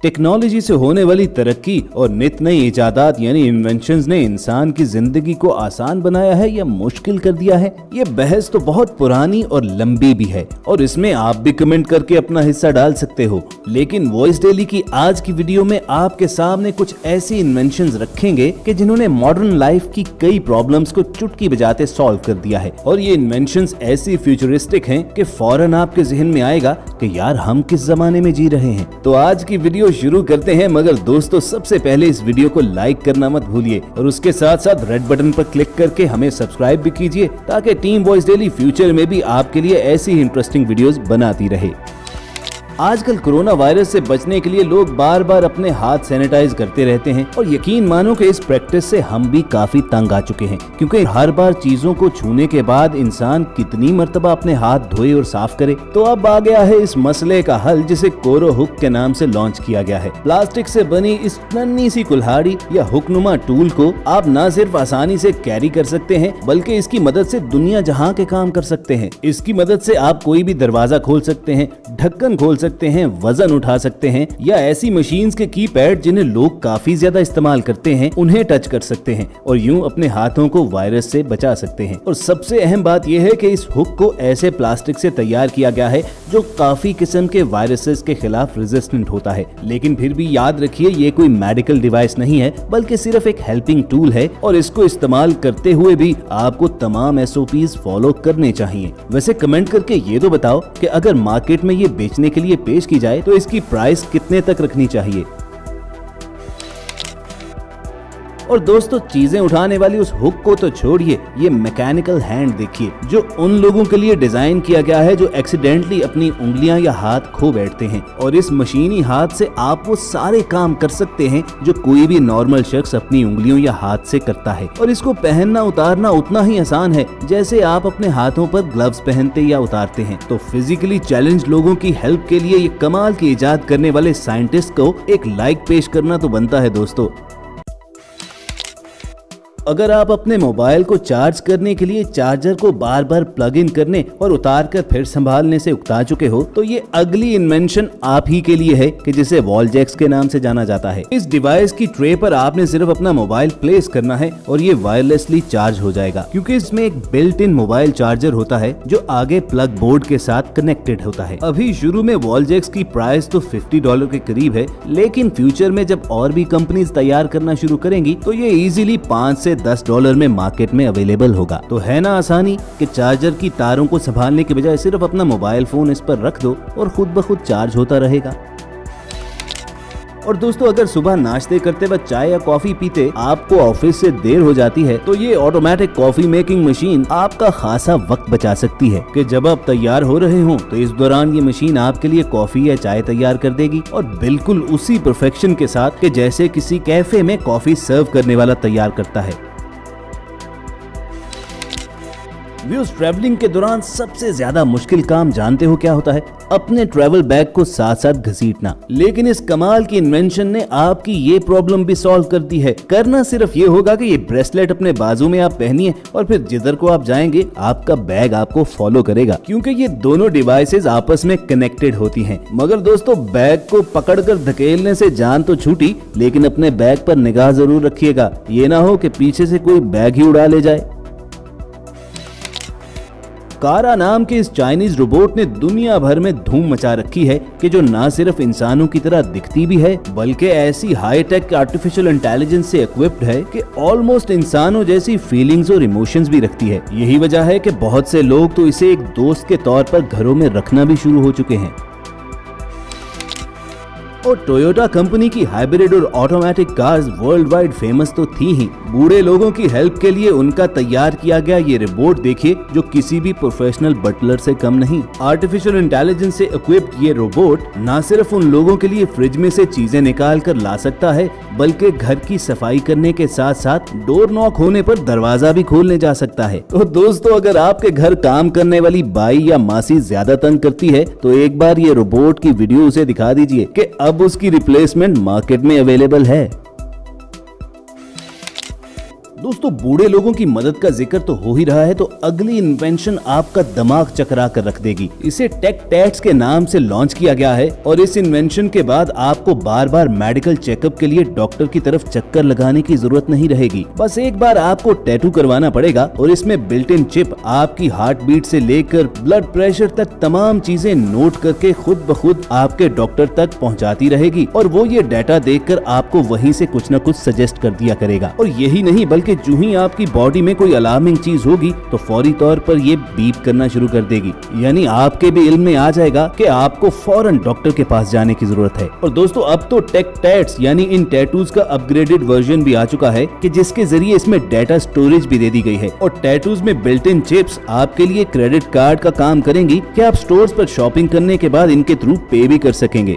Technology से होने वाली तरक्की और नित नई इजादात यानी इन्वेंशंस ने इंसान की जिंदगी को आसान बनाया है या मुश्किल कर दिया है, ये बहस तो बहुत पुरानी और लंबी भी है और इसमें आप भी कमेंट करके अपना हिस्सा डाल सकते हो। लेकिन वॉइस डेली की आज की वीडियो में आपके सामने कुछ ऐसी इन्वेंशंस रखेंगे कि जिन्होंने मॉडर्न लाइफ की कई प्रॉब्लम्स को चुटकी बजाते सॉल्व कर दिया है। और ये इन्वेंशंस ऐसी फ्यूचरिस्टिक हैं कि फौरन आपके जहन में आएगा कि यार हम किस जमाने में जी रहे हैं। तो आज की वीडियो शुरू करते हैं, मगर दोस्तों सबसे पहले इस वीडियो को लाइक करना मत भूलिए और उसके साथ साथ रेड बटन पर क्लिक करके हमें सब्सक्राइब भी कीजिए ताकि टीम वॉइस डेली फ्यूचर में भी आपके लिए ऐसी ही इंटरेस्टिंग वीडियोस बनाती रहे। आजकल कोरोना वायरस से बचने के लिए लोग बार बार अपने हाथ सैनिटाइज करते रहते हैं और यकीन मानो कि इस प्रैक्टिस से हम भी काफी तंग आ चुके हैं, क्योंकि हर बार चीजों को छूने के बाद इंसान कितनी मर्तबा अपने हाथ धोए और साफ करे। तो अब आ गया है इस मसले का हल, जिसे कोरो हुक के नाम से लॉन्च किया गया है। प्लास्टिक से बनी इस नन्ही सी कुल्हाड़ी या हुकनुमा टूल को आप न सिर्फ आसानी से कैरी कर सकते हैं बल्कि इसकी मदद से दुनिया जहां के काम कर सकते हैं। इसकी मदद से आप कोई भी दरवाजा खोल सकते हैं, ढक्कन खोल सकते हैं, वजन उठा सकते हैं या ऐसी मशीन्स के कीपैड जिन्हें लोग काफी ज्यादा इस्तेमाल करते हैं उन्हें टच कर सकते हैं और यूं अपने हाथों को वायरस से बचा सकते हैं। और सबसे अहम बात यह है कि इस हुक को ऐसे प्लास्टिक से तैयार किया गया है जो काफी किस्म के वायरसेस के खिलाफ रेजिस्टेंट होता है। लेकिन फिर भी याद रखिए ये कोई मेडिकल डिवाइस नहीं है बल्कि सिर्फ एक हेल्पिंग टूल है और इसको इस्तेमाल करते हुए भी आपको तमाम SOPs फॉलो करने चाहिए। वैसे कमेंट करके ये तो बताओ कि अगर मार्केट में ये बेचने के लिए पेश की जाए तो इसकी प्राइस कितने तक रखनी चाहिए। और दोस्तों चीजें उठाने वाली उस हुक को तो छोड़िए, ये मैकेनिकल हैंड देखिए जो उन लोगों के लिए डिजाइन किया गया है जो एक्सीडेंटली अपनी उंगलियां या हाथ खो बैठते हैं। और इस मशीनी हाथ से आप वो सारे काम कर सकते हैं जो कोई भी नॉर्मल शख्स अपनी उंगलियों या हाथ से करता है। और इसको पहनना उतारना उतना ही आसान है जैसे आप अपने हाथों पर ग्लव्स पहनते या उतारते हैं। तो फिजिकली चैलेंज लोगों की हेल्प के लिए ये कमाल की इजाद करने वाले साइंटिस्ट को एक लाइक पेश करना तो बनता है दोस्तों। अगर आप अपने मोबाइल को चार्ज करने के लिए चार्जर को बार बार प्लग इन करने और उतार कर फिर संभालने से उकता चुके हो तो ये अगली इन्वेंशन आप ही के लिए है कि जिसे वॉल जैक्स के नाम से जाना जाता है। इस डिवाइस की ट्रे पर आपने सिर्फ अपना मोबाइल प्लेस करना है और ये वायरलेसली चार्ज हो जाएगा, क्योंकि इसमें एक बिल्ट इन मोबाइल चार्जर होता है जो आगे प्लग बोर्ड के साथ कनेक्टेड होता है। अभी शुरू में वॉल जैक्स की प्राइस तो $50 के करीब है, लेकिन फ्यूचर में जब और भी कंपनीज तैयार करना शुरू करेंगी तो ये इजीली $5 से $10 में मार्केट में अवेलेबल होगा। तो है ना आसानी कि चार्जर की तारों को संभालने के बजाय सिर्फ अपना मोबाइल फोन इस पर रख दो और खुद ब खुद चार्ज होता रहेगा। और दोस्तों अगर सुबह नाश्ते करते वक्त चाय या कॉफी पीते आपको ऑफिस से देर हो जाती है तो ये ऑटोमेटिक कॉफी मेकिंग मशीन आपका खासा वक्त बचा सकती है कि जब आप तैयार हो रहे हो तो इस दौरान ये मशीन आपके लिए कॉफी या चाय तैयार कर देगी और बिल्कुल उसी परफेक्शन के साथ कि जैसे किसी कैफे में कॉफी सर्व करने वाला तैयार करता है। व्यूज ट्रैवलिंग के दौरान सबसे ज्यादा मुश्किल काम जानते हो क्या होता है? अपने ट्रैवल बैग को साथ साथ घसीटना। लेकिन इस कमाल की इन्वेंशन ने आपकी ये प्रॉब्लम भी सॉल्व कर दी है। करना सिर्फ ये होगा कि ये ब्रेसलेट अपने बाजू में आप पहनिए और फिर जिधर को आप जाएंगे आपका बैग आपको फॉलो करेगा, क्योंकि ये दोनों डिवाइसेस आपस में कनेक्टेड होती हैं। मगर दोस्तों बैग को पकड़कर धकेलने से जान तो छूटी, लेकिन अपने बैग पर निगाह जरूर रखिएगा, ये ना हो कि पीछे से कोई बैग ही उड़ा ले जाए। कारा नाम के इस चाइनीज रोबोट ने दुनिया भर में धूम मचा रखी है कि जो न सिर्फ इंसानों की तरह दिखती भी है बल्कि ऐसी हाई टेक आर्टिफिशियल इंटेलिजेंस से इक्विप्ड है कि ऑलमोस्ट इंसानों जैसी फीलिंग्स और इमोशंस भी रखती है। यही वजह है कि बहुत से लोग तो इसे एक दोस्त के तौर पर घरों में रखना भी शुरू हो चुके हैं। और टोयोटा कंपनी की हाइब्रिड और automatic cars world wide famous तो थी ही, बूढ़े लोगों की हेल्प के लिए उनका तैयार किया गया ये रोबोट देखिए जो किसी भी प्रोफेशनल बटलर से कम नहीं। आर्टिफिशियल इंटेलिजेंस से इक्विप्ड ये रोबोट न सिर्फ उन लोगों के लिए फ्रिज में से चीजें निकाल कर ला सकता है बल्कि घर की सफाई करने के साथ साथ डोर नॉक होने पर दरवाजा भी खोलने जा सकता है। तो दोस्तों अगर आपके घर काम करने वाली बाई या मासी ज्यादा तंग करती है तो एक बार ये रोबोट की वीडियो उसे दिखा दीजिए कि अब उसकी रिप्लेसमेंट मार्केट में अवेलेबल है। दोस्तों बूढ़े लोगों की मदद का जिक्र तो हो ही रहा है, तो अगली इन्वेंशन आपका दिमाग चकरा कर रख देगी। इसे टेक टैट्स के नाम से लॉन्च किया गया है और इस इन्वेंशन के बाद आपको बार बार मेडिकल चेकअप के लिए डॉक्टर की तरफ चक्कर लगाने की जरूरत नहीं रहेगी। बस एक बार आपको टैटू करवाना पड़ेगा और इसमें बिल्ट इन चिप आपकी हार्ट बीट से लेकर ब्लड प्रेशर तक तमाम चीजें नोट करके खुद ब खुद आपके डॉक्टर तक पहुंचाती रहेगी और वो ये डाटा देखकर आपको वहीं से कुछ न कुछ सजेस्ट कर दिया करेगा। और यही नहीं बल्कि जो ही आपकी बॉडी में कोई अलार्मिंग चीज होगी तो फौरी तौर पर ये बीप करना शुरू कर देगी, यानी आपके भी इल्म में आ जाएगा कि आपको फौरन डॉक्टर के पास जाने की जरूरत है। और दोस्तों अब तो टेक टैट्स यानी इन टैटूज का अपग्रेडेड वर्जन भी आ चुका है कि जिसके जरिए इसमें डाटा स्टोरेज भी दे दी गई है और टैटूज में बिल्ट इन चिप्स आपके लिए क्रेडिट कार्ड का काम करेंगी कि आप स्टोर्स पर शॉपिंग करने के बाद इनके थ्रू पे भी कर सकेंगे।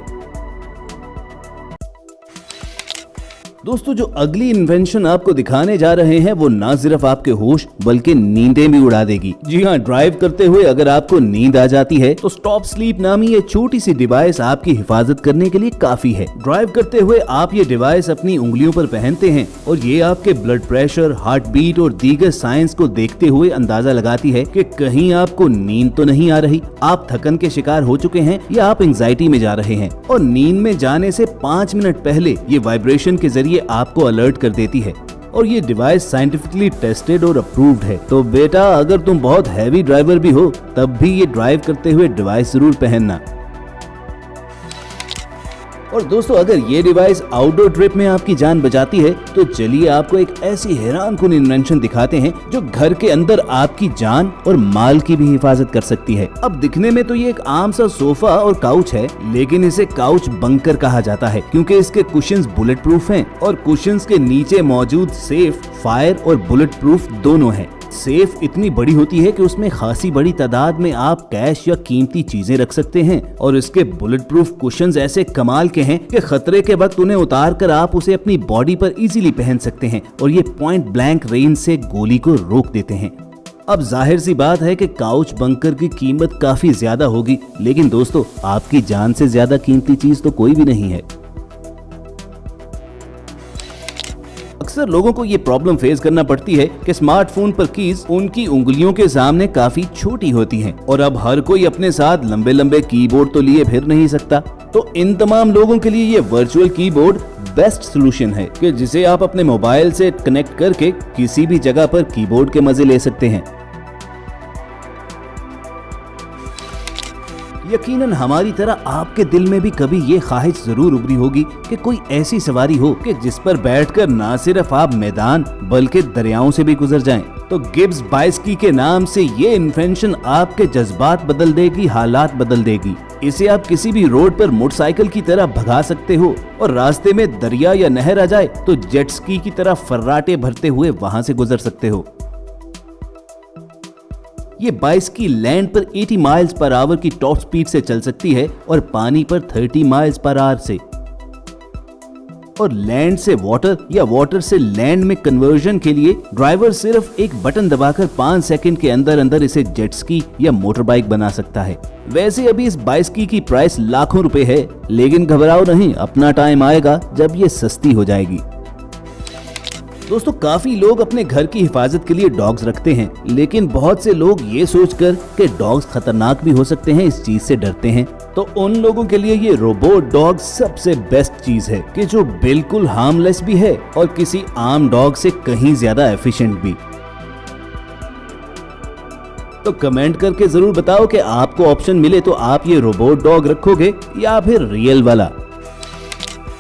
दोस्तों जो अगली इन्वेंशन आपको दिखाने जा रहे हैं वो ना सिर्फ आपके होश बल्कि नींदें भी उड़ा देगी। जी हाँ, ड्राइव करते हुए अगर आपको नींद आ जाती है तो स्टॉप स्लीप नामी ये छोटी सी डिवाइस आपकी हिफाजत करने के लिए काफी है। ड्राइव करते हुए आप ये डिवाइस अपनी उंगलियों पर पहनते हैं और ये आपके ब्लड प्रेशर, हार्ट बीट और दीगर साइंस को देखते हुए अंदाजा लगाती है कि कहीं आपको नींद तो नहीं आ रही, आप थकन के शिकार हो चुके हैं या आप एंजाइटी में जा रहे हैं। और नींद में जाने से 5 मिनट पहले ये वाइब्रेशन के जरिए आपको अलर्ट कर देती है और ये डिवाइस साइंटिफिकली टेस्टेड और अप्रूव्ड है। तो बेटा अगर तुम बहुत हैवी ड्राइवर भी हो तब भी ये ड्राइव करते हुए डिवाइस जरूर पहनना। और दोस्तों अगर ये डिवाइस आउटडोर ट्रिप में आपकी जान बचाती है तो चलिए आपको एक ऐसी हैरानकुन इन्वेंशन दिखाते हैं जो घर के अंदर आपकी जान और माल की भी हिफाजत कर सकती है। अब दिखने में तो ये एक आम सा सोफा और काउच है, लेकिन इसे काउच बंकर कहा जाता है क्योंकि इसके कुशन्स बुलेट प्रूफ हैं और कुशन्स के नीचे मौजूद सेफ, फायर और बुलेट प्रूफ दोनों हैं। सेफ इतनी बड़ी होती है कि उसमें खासी बड़ी तादाद में आप कैश या कीमती चीजें रख सकते हैं और इसके बुलेट प्रूफ कुशन्स ऐसे कमाल के हैं कि खतरे के वक्त उन्हें उतार कर आप उसे अपनी बॉडी पर इजीली पहन सकते हैं और ये पॉइंट ब्लैंक रेंज से गोली को रोक देते हैं। अब जाहिर सी बात है कि काउच बंकर की कीमत काफी ज्यादा होगी, लेकिन दोस्तों आपकी जान से ज्यादा कीमती चीज तो कोई भी नहीं है। अक्सर लोगों को ये प्रॉब्लम फेस करना पड़ती है कि स्मार्टफोन पर कीज उनकी उंगलियों के सामने काफी छोटी होती हैं और अब हर कोई अपने साथ लंबे लंबे कीबोर्ड तो लिए फिर नहीं सकता। तो इन तमाम लोगों के लिए ये वर्चुअल कीबोर्ड बेस्ट सोल्यूशन है कि जिसे आप अपने मोबाइल से कनेक्ट करके किसी भी जगह पर कीबोर्ड के मजे ले सकते हैं। यकीनन हमारी तरह आपके दिल में भी कभी ये ख्वाहिश जरूर उभरी होगी कि कोई ऐसी सवारी हो कि जिस पर बैठकर ना सिर्फ आप मैदान बल्कि दरियाओं से भी गुजर जाएं। तो गिब्स बाइस्की के नाम से ये इन्वेंशन आपके जज्बात बदल देगी, हालात बदल देगी। इसे आप किसी भी रोड पर मोटरसाइकिल की तरह भगा सकते हो और रास्ते में दरिया या नहर आ जाए तो जेट स्की की तरह फर्राटे भरते हुए वहां से गुजर सकते हो। ये बाइस्की लैंड पर 80 माइल्स पर आवर की टॉप स्पीड से चल सकती है और पानी पर 30 माइल्स पर आवर से। और लैंड से वाटर या वाटर से लैंड में कन्वर्जन के लिए ड्राइवर सिर्फ एक बटन दबाकर 5 सेकंड के अंदर अंदर इसे जेट स्की या मोटर बाइक बना सकता है। वैसे अभी इस बाइस्की की प्राइस लाखों रुपए है, लेकिन घबराओ नहीं, अपना टाइम आएगा जब ये सस्ती हो जाएगी। दोस्तों काफी लोग अपने घर की हिफाजत के लिए डॉग्स रखते हैं, लेकिन बहुत से लोग ये सोचकर कि डॉग्स खतरनाक भी हो सकते हैं इस चीज से डरते हैं। तो उन लोगों के लिए ये रोबोट डॉग सबसे बेस्ट चीज है कि जो बिल्कुल हार्मलेस भी है और किसी आम डॉग से कहीं ज्यादा एफिशिएंट भी। तो कमेंट करके जरूर बताओ कि आपको ऑप्शन मिले तो आप ये रोबोट डॉग रखोगे या फिर रियल वाला।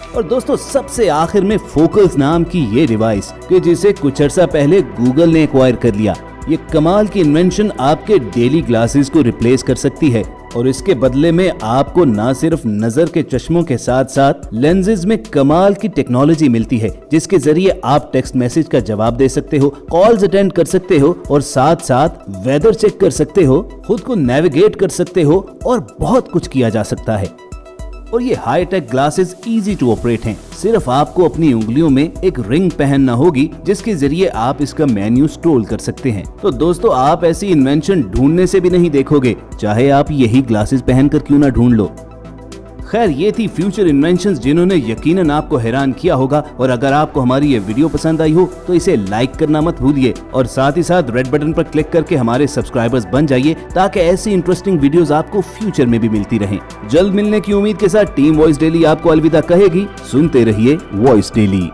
और दोस्तों सबसे आखिर में फोकल्स नाम की ये डिवाइस कि जिसे कुछ अर्सा पहले गूगल ने एक्वायर कर लिया। ये कमाल की इन्वेंशन आपके डेली ग्लासेस को रिप्लेस कर सकती है और इसके बदले में आपको न सिर्फ नजर के चश्मों के साथ साथ लेंसेज में कमाल की टेक्नोलॉजी मिलती है, जिसके जरिए आप टेक्स्ट मैसेज का जवाब दे सकते हो, कॉल्स अटेंड कर सकते हो और साथ साथ वेदर चेक कर सकते हो, खुद को नेविगेट कर सकते हो और बहुत कुछ किया जा सकता है। और ये high tech glasses easy to operate हैं। सिर्फ आपको अपनी उंगलियों में एक रिंग पहनना होगी जिसके जरिए आप इसका मेन्यू स्क्रॉल कर सकते हैं। तो दोस्तों आप ऐसी इन्वेंशन ढूंढने से भी नहीं देखोगे, चाहे आप यही ग्लासेस पहनकर क्यों ना ढूंढ लो। खैर ये थी फ्यूचर इन्वेंशंस जिन्होंने यकीनन आपको हैरान किया होगा। और अगर आपको हमारी ये वीडियो पसंद आई हो तो इसे लाइक करना मत भूलिए और साथ ही साथ रेड बटन पर क्लिक करके हमारे सब्सक्राइबर्स बन जाइए ताकि ऐसी इंटरेस्टिंग वीडियोस आपको फ्यूचर में भी मिलती रहें। जल्द मिलने की उम्मीद के साथ टीम वॉइस डेली आपको अलविदा कहेगी। सुनते रहिए वॉइस डेली।